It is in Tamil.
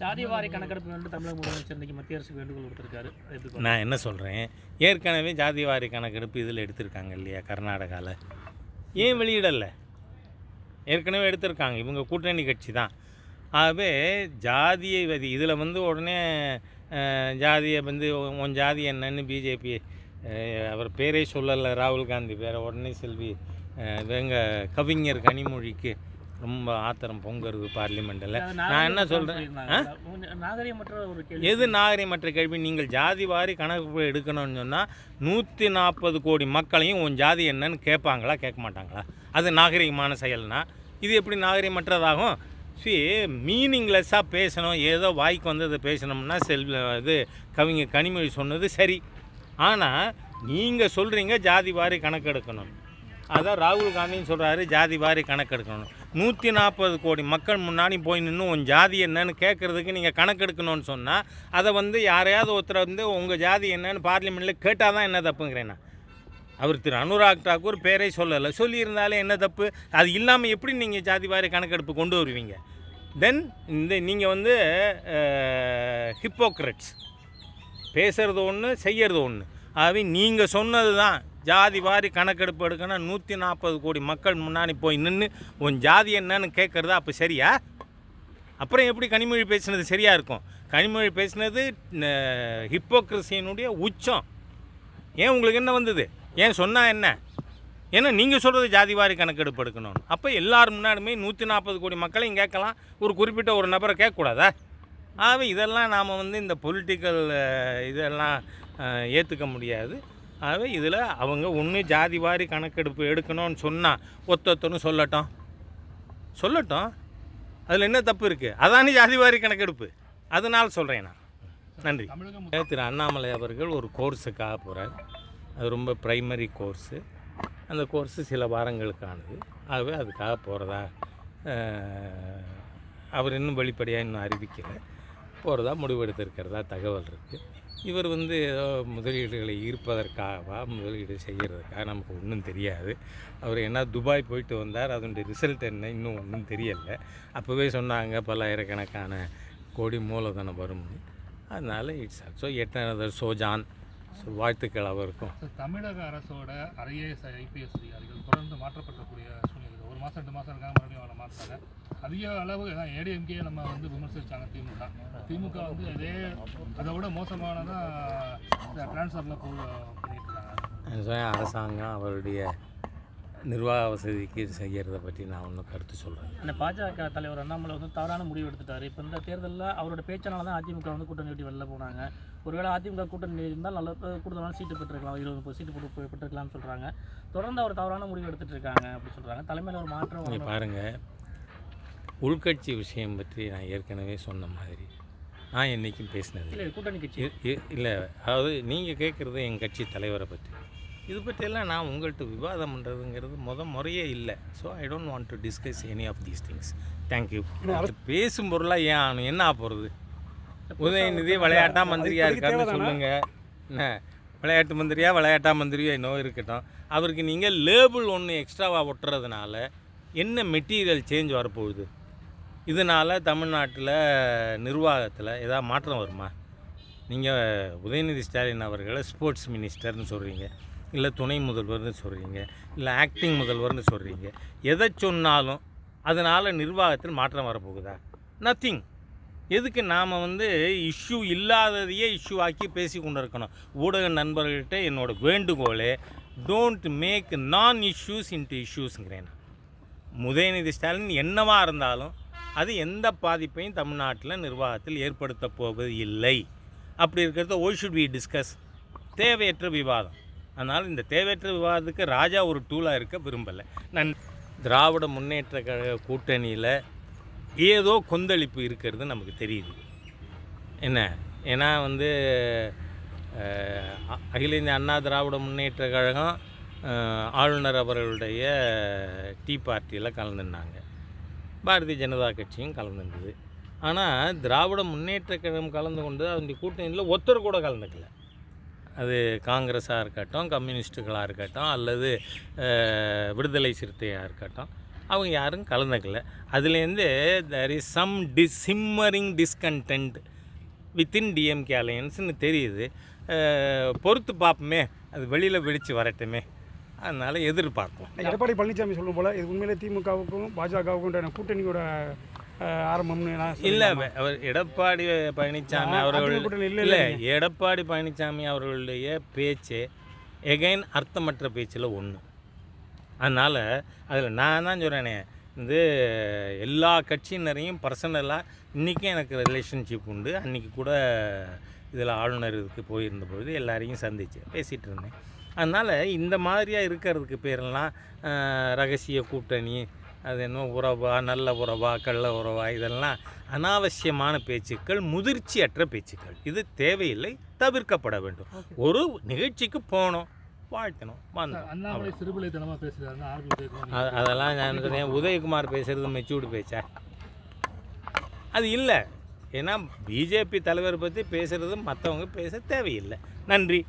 ஜாதிவாரி கணக்கெடுப்பு வந்து தமிழக முதலமைச்சர் இன்னைக்கு மத்திய அரசுக்கு வேண்டுகோள் கொடுத்துருக்காரு. நான் என்ன சொல்கிறேன், ஏற்கனவே ஜாதிவாரி கணக்கெடுப்பு இதில் எடுத்திருக்காங்க இல்லையா, கர்நாடகாவில். ஏன் வெளியிடலை? ஏற்கனவே எடுத்திருக்காங்க, இவங்க கூட்டணி கட்சி தான். ஆகவே ஜாதியை இதில் வந்து உடனே ஜாதியை வந்து உன் ஜாதி என்னன்னு பிஜேபி அவர் பேரே சொல்லலை, ராகுல் காந்தி பேரை உடனே செல்வி இவங்க கவிஞர் கனிமொழிக்கு ரொம்ப ஆத்திரம் பொங்குறது பார்லிமெண்ட்டில். நான் என்ன சொல்கிறேன், எது நாகரிகமற்ற கேள்வி? நீங்கள் ஜாதி வாரி கணக்கு எடுக்கணும்னு சொன்னால் 140 கோடி மக்களையும் உன் ஜாதி என்னன்னு கேட்பாங்களா, கேட்க மாட்டாங்களா? அது நாகரிகமான செயல்னா இது எப்படி நாகரிகமற்றதாகும்? மீனிங்லெஸ்ஸாக பேசணும், ஏதோ வாய்க்கு வந்ததை பேசணும்னா இது கவிஞர் கனிமொழி சொன்னது சரி. ஆனால் நீங்கள் சொல்கிறீங்க ஜாதி வாரி கணக்கெடுக்கணும். அதான் ராகுல் காந்தின்னு சொல்கிறாரு, ஜாதி வாரி கணக்கெடுக்கணும். 140 கோடி மக்கள் முன்னாடி போய் நின்று உன் ஜாதி என்னன்னு கேட்குறதுக்கு நீங்கள் கணக்கெடுக்கணும்னு சொன்னால் அதை வந்து யாரையாவது ஒருத்தரை வந்து உங்கள் ஜாதி என்னன்னு பார்லிமெண்ட்டில் கேட்டால் தான் என்ன தப்புங்கிறேன்னா? அவர் திரு அனுராக் தாக்கூர் பேரே சொல்லலை, சொல்லியிருந்தாலே என்ன தப்பு? அது இல்லாமல் எப்படி நீங்கள் ஜாதி வாரி கணக்கெடுப்பு கொண்டு வருவீங்க? தென் நீங்கள் வந்து ஹிப்போக்ரட்ஸ், பேசுகிறது ஒன்று செய்கிறது ஒன்று. ஆகவே நீங்கள் சொன்னது தான் ஜாதி வாரி கணக்கெடுப்பு எடுக்கணும், 140 கோடி மக்கள் முன்னாடி போய் நின்று உன் ஜாதி என்னன்னு கேட்குறது அப்போ சரியா? அப்புறம் எப்படி கனிமொழி பேசுனது சரியாக இருக்கும்? கனிமொழி பேசுனது ஹிப்போக்ரஸியினுடைய உச்சம். ஏன் உங்களுக்கு என்ன வந்தது? ஏன் சொன்னால் என்ன? ஏன்னா நீங்கள் சொல்கிறது ஜாதி வாரி கணக்கெடுப்பு எடுக்கணும். அப்போ எல்லோரும் முன்னாடியுமே 140 கோடி மக்களையும் கேட்கலாம், ஒரு குறிப்பிட்ட ஒரு நபரை கேட்கக்கூடாதா? ஆகவே இதெல்லாம் நாம் வந்து இந்த பொலிட்டிக்கல் இதெல்லாம் ஏற்றுக்க முடியாது. ஆகவே இதில் அவங்க ஒன்று ஜாதி வாரி கணக்கெடுப்பு எடுக்கணும்னு சொன்னால் ஒத்தொத்தனும் சொல்லட்டும், அதில் என்ன தப்பு இருக்குது? அதானே ஜாதி வாரி கணக்கெடுப்பு. அதனால் சொல்கிறேன் நான். நன்றி. திரு அண்ணாமலை அவர்கள் ஒரு கோர்ஸுக்காக போகிறார். அது ரொம்ப ப்ரைமரி கோர்ஸு. அந்த கோர்ஸு சில வாரங்களுக்கானது. ஆகவே அதுக்காக போகிறதா அவர் இன்னும் வெளிப்படையாக இன்னும் அறிவிக்கலை. போகிறதா முடிவெடுத்திருக்கிறதா தகவல் இருக்குது. இவர் வந்து ஏதோ முதலீடுகளை ஈர்ப்பதற்காகவா, முதலீடு செய்கிறதுக்காக நமக்கு ஒன்றும் தெரியாது. அவர் என்ன துபாய் போயிட்டு வந்தார், அதனுடைய ரிசல்ட் என்ன இன்னும் ஒன்றும் தெரியலை. அப்போவே சொன்னாங்க பல்லாயிரக்கணக்கான கோடி மூலதனம் வரும்னு. அதனால் இட்ஸ் ஆல்சோ எட்டனதர் சோஜான். வாழ்த்துக்கள் அவருக்கும். தமிழக அரசோட IAS IPS அதிகாரிகள் தொடர்ந்து மாற்றப்படக்கூடிய சூழ்நிலை. 1 மாதம் 2 மாதம் இருக்காங்க, மறுபடியும் அவரை மாற்றாங்க. அதிக அளவு தான் ஏடிஎம்கே நம்ம வந்து விமர்சித்தாங்க. திமுக வந்து அதை விட மோசமானதான் டிரான்ஸ்ஃபரில் பண்ணிட்டு இருக்காங்க. அரசாங்கம் அவருடைய நிர்வாக வசதிக்கு செய்கிறத பற்றி நான் ஒன்றும் கருத்து சொல்கிறேன். அந்த பாஜக தலைவர் அண்ணாமலை வந்து தவறான முடிவு எடுத்துட்டார். இப்போ இந்த தேர்தலில் அவரோட பேச்சனால தான் அதிமுக வந்து கூட்டணி விட்டு வெளில போனாங்க. ஒருவேளை அதிமுக கூட்டணி இருந்தால் நல்ல கூடுதலான சீட்டு பெற்றிருக்கலாம், 20 சீட்டு பெற்றிருக்கலாம்னு சொல்கிறாங்க. தொடர்ந்து அவர் தவறான முடிவு எடுத்துகிட்டு இருக்காங்க அப்படின்னு சொல்கிறாங்க. தலைமையில் ஒரு மாற்றம். நீங்கள் பாருங்கள், உள்கட்சி விஷயம் பற்றி நான் ஏற்கனவே சொன்ன மாதிரி நான் என்றைக்கும் பேசினது இல்லை. கூட்டணி கட்சி இல்லை, அதாவது நீங்கள் கேட்குறது என் கட்சி தலைவரை பற்றி. இது பற்றியெல்லாம் நான் உங்கள்கிட்ட விவாதம் பண்ணுறதுங்கிறது முறையே இல்லை. So I don't want to discuss any of these things. Thank you. பேசும் பொருளாக ஏன் என்ன போகிறது? உதயநிதி விளையாட்டா மந்திரியாக இருக்காருன்னு சொல்லுங்கள். என்ன விளையாட்டு மந்திரியா விளையாட்டா மந்திரியோ என்னவோ இருக்கட்டும். அவருக்கு நீங்கள் லேபிள் ஒன்று எக்ஸ்ட்ராவாக ஒட்டுறதுனால என்ன மெட்டீரியல் சேஞ்ச் வரப்போகுது? இதனால் தமிழ்நாட்டில் நிர்வாகத்தில் ஏதாவது மாற்றம் வருமா? நீங்கள் உதயநிதி ஸ்டாலின் அவர்களை ஸ்போர்ட்ஸ் மினிஸ்டர்னு சொல்கிறீங்க, இல்லை துணை முதல்வர்னு சொல்கிறீங்க, இல்லை ஆக்டிங் முதல்வர்னு சொல்கிறீங்க. எதை சொன்னாலும் அதனால் நிர்வாகத்தில் மாற்றம் வரப்போகுதா? நத்திங். எதுக்கு நாம் வந்து இஷ்யூ இல்லாததையே இஷ்யூ ஆக்கி பேசி கொண்டு இருக்கணும்? ஊடக நண்பர்கள்கிட்ட என்னோடய வேண்டுகோளே, டோன்ட் மேக் நான் இஷ்யூஸ் இன்ட்டு இஷ்யூஸுங்கிறேன். உதயநிதி ஸ்டாலின் என்னவாக இருந்தாலும் அது எந்த பாதிப்பையும் தமிழ்நாட்டில் நிர்வாகத்தில் ஏற்படுத்த போவது இல்லை. அப்படி இருக்கிறத ஒய் ஷுட் வி டிஸ்கஸ்? தேவையற்ற விவாதம். அதனால் இந்த தேவையற்ற விவாதத்துக்கு ராஜா ஒரு டூலாக இருக்க விரும்பலை. நான் திராவிட முன்னேற்ற கழக கூட்டணியில் ஏதோ கொந்தளிப்பு இருக்கிறது நமக்கு தெரியுது. என்ன ஏன்னா வந்து அகில இந்திய அண்ணா திராவிட முன்னேற்ற கழகம் ஆளுநர் அவர்களுடைய டீ பார்ட்டியில் கலந்துருந்தாங்க, பாரதிய ஜனதா கட்சியும் கலந்துருந்தது. ஆனால் திராவிட முன்னேற்ற கழகம் கலந்து கொண்டு அதனுடைய கூட்டணியில் ஒருத்தர் கூட கலந்துக்கல. அது காங்கிரஸாக இருக்கட்டும், கம்யூனிஸ்ட்டுகளாக இருக்கட்டும், அல்லது விடுதலை சிறுத்தையாக இருக்கட்டும், அவங்க யாரும் கலந்துக்கல. அதுலேருந்து there is some simmering discontent within DMK அலையன்ஸ்னு தெரியுது. பொறுத்து பார்ப்போமே, அது வெளியில் வெடித்து வரட்டுமே, அதனால் எதிர்பார்ப்போம். எடப்பாடி பழனிசாமி சொல்லும் போல் இது உண்மையிலே திமுகவுக்கும் பாஜகவுக்கும் கூட்டணியோட ஆரம்பம்னு இல்லை, அவர் எடப்பாடி பழனிசாமி அவர்கள் இல்லை, எடப்பாடி பழனிசாமி அவர்களுடைய பேச்சு எகைன் அர்த்தமற்ற பேச்சில் ஒன்று. அதனால் அதில் நான் தான் சொல்கிறேனே, எல்லா கட்சியினரையும் பர்சனலாக இன்றைக்கும் எனக்கு ரிலேஷன்ஷிப் உண்டு. அன்றைக்கி கூட இதில் ஆளுநர் இதுக்கு போயிருந்தபோது எல்லாரையும் சந்தித்து பேசிகிட்டு இருந்தேன். அதனால் இந்த மாதிரியாக இருக்கிறதுக்கு பேரெல்லாம் ரகசிய கூட்டணி, அது என்ன உறவா, நல்ல உறவா, கள்ள உறவா, இதெல்லாம் அனாவசியமான பேச்சுக்கள், முதிர்ச்சியற்ற பேச்சுக்கள். இது தேவையில்லை, தவிர்க்கப்பட வேண்டும். ஒரு நிகழ்ச்சிக்கு போனோம், வாழ்த்தணும், வந்தோம். அண்ணாமலை சிறுபிள்ளைத்தனமாக பேசுகிறாருன்னு அதெல்லாம் நான் சொன்னேன். உதயகுமார் பேசுகிறது மெச்சூர்டு பேச்சா? அது இல்லை. ஏன்னா பிஜேபி தலைவர் பற்றி பேசுகிறது மற்றவங்க பேச தேவையில்லை. நன்றி.